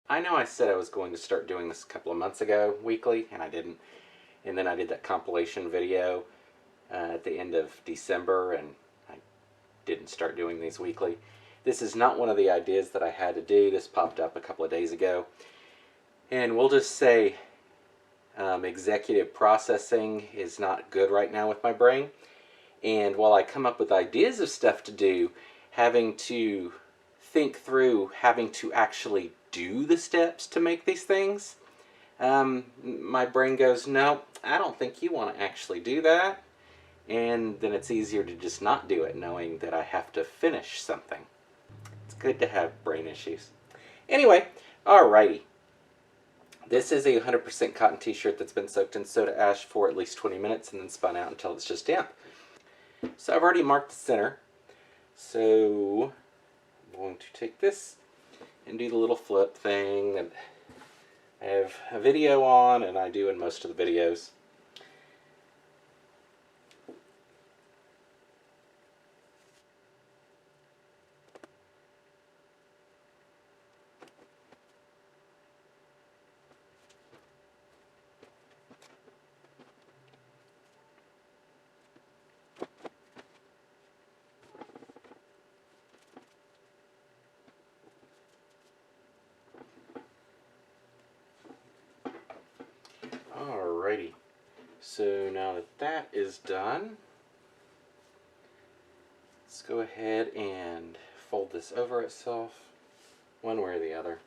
I know I said I was going to start doing this a couple of months ago, weekly, and I didn't. And then I did that compilation video at the end of December, and I didn't start doing these weekly. This is not one of the ideas that I had to do. This popped up a couple of days ago. And we'll just say executive processing is not good right now with my brain. And while I come up with ideas of stuff to do, having to think through having to actually do the steps to make these things, my brain goes, no, I don't think you want to actually do that. And then it's easier to just not do it, knowing that I have to finish something. It's good to have brain issues. Anyway, alrighty. This is a 100% cotton t-shirt that's been soaked in soda ash for at least 20 minutes and then spun out until it's just damp. So I've already marked the center. So I'm going to take this and do the little flip thing that I have a video on, and I do in most of the videos. Alrighty, so now that that is done, let's go ahead and fold this over itself, one way or the other.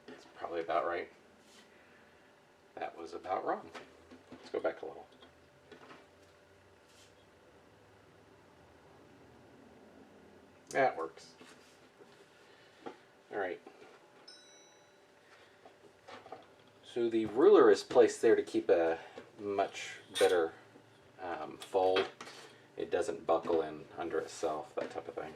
That's probably about right. That was about wrong. Let's go back a little. That works. Alright. So the ruler is placed there to keep a much better fold. It doesn't buckle in under itself, that type of thing.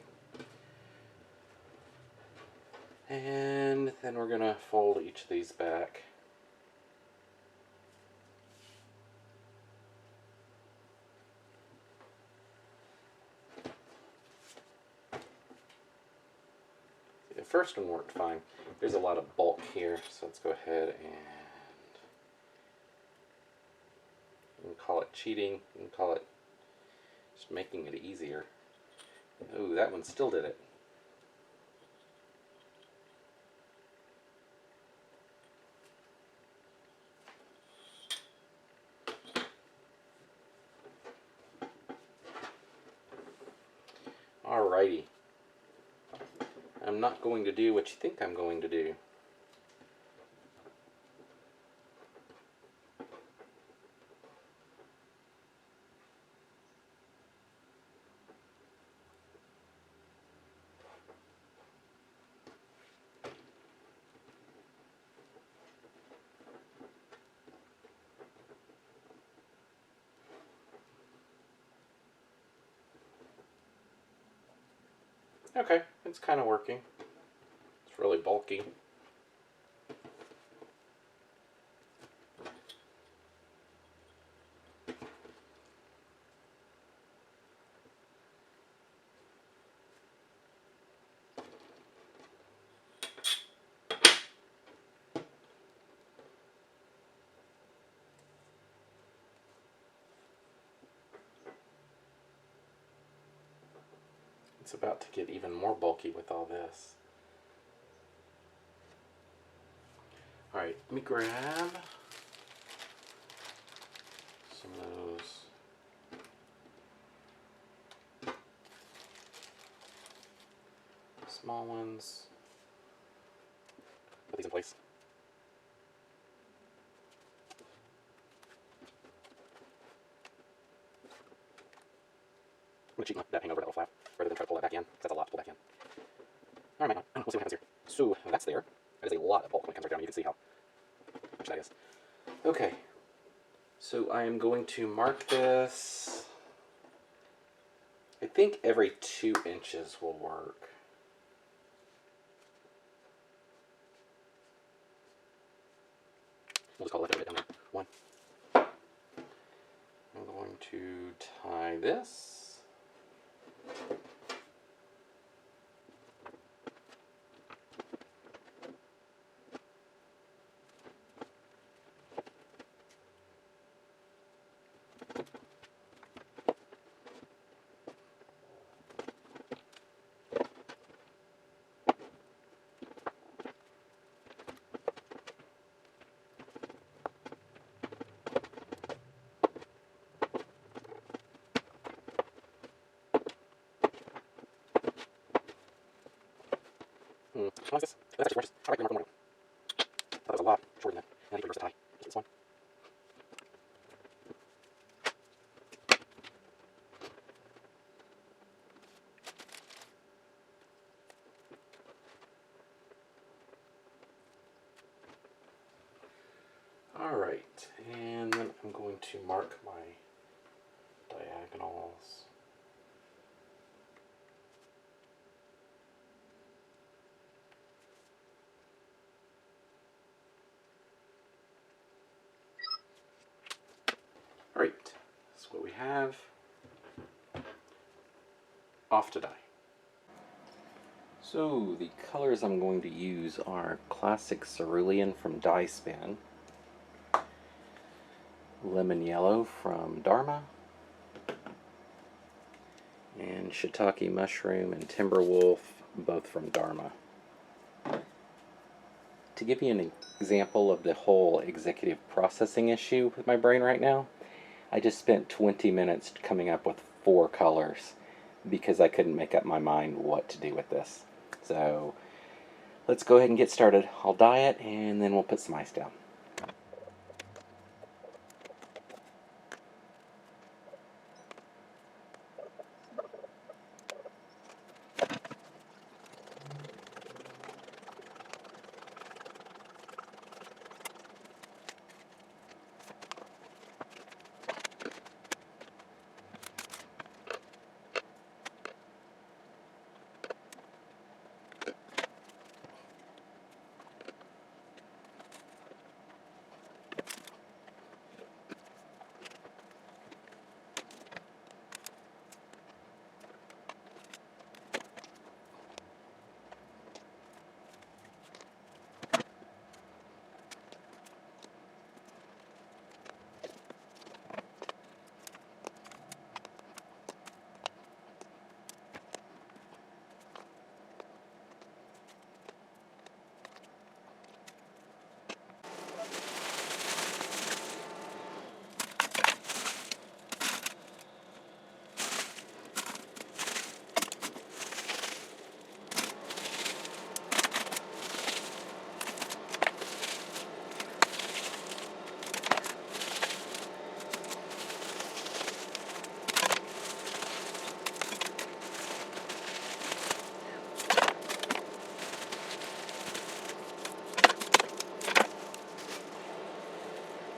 And then we're going to fold each of these back. The first one worked fine. There's a lot of bulk here, so let's go ahead and you can call it cheating, you can call it just making it easier. Ooh, that one still did it. Alrighty. I'm not going to do what you think I'm going to do. Okay, it's kind of working. It's really bulky. It's about to get even more bulky with all this. Alright, let me grab some of those small ones. Put these in place. I'm going to cheat and let that hang over that little flap rather than try to pull that back in. That's a lot to pull back in. Alright, we'll see what happens here. So, that's there. That is a lot of bulk when it comes right down. You can see how much that is. Okay, so I am going to mark this. I think every 2 inches will work. We'll just call it a bit down there. 1. I'm going to tie this. I like this. That's actually gorgeous. I like the marble. That was a lot shorter than that. And I think tie. Just this one. Alright, and then I'm going to mark my diagonals. Alright, that's what we have. Off to dye. So the colors I'm going to use are Classic Cerulean from Dye Spin, Lemon Yellow from Dharma, and Shiitake Mushroom and Timberwolf, both from Dharma. To give you an example of the whole executive processing issue with my brain right now, I just spent 20 minutes coming up with 4 colors because I couldn't make up my mind what to do with this. So let's go ahead and get started. I'll dye it and then we'll put some ice down.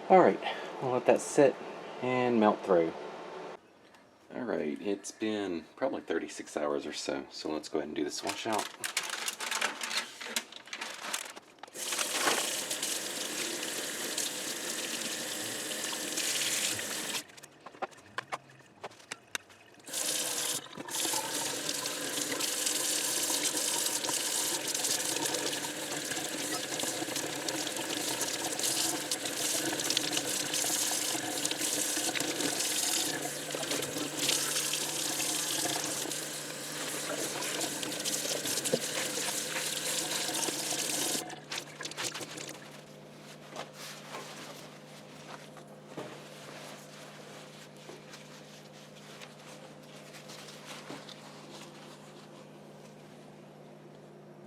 Alright, we'll let that sit and melt through. Alright, it's been probably 36 hours or so, so let's go ahead and do this wash out.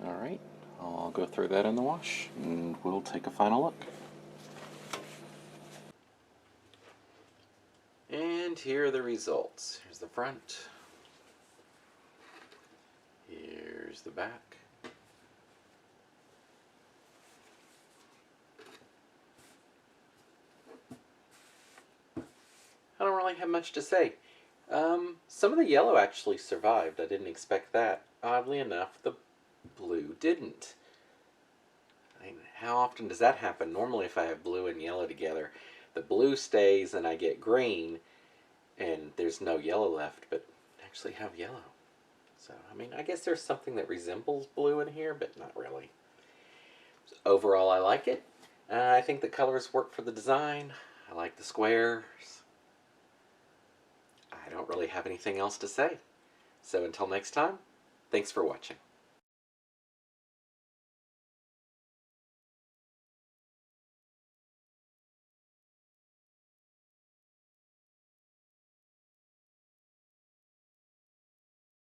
Alright, I'll go through that in the wash and we'll take a final look. And here are the results. Here's the front. Here's the back. I don't really have much to say. Some of the yellow actually survived. I didn't expect that. Oddly enough, the blue didn't. I mean, how often does that happen? Normally if I have blue and yellow together, the blue stays and I get green and there's no yellow left, but actually have yellow. So, I mean, I guess there's something that resembles blue in here, but not really. So overall, I like it. I think the colors work for the design. I like the squares. I don't really have anything else to say. So until next time, thanks for watching.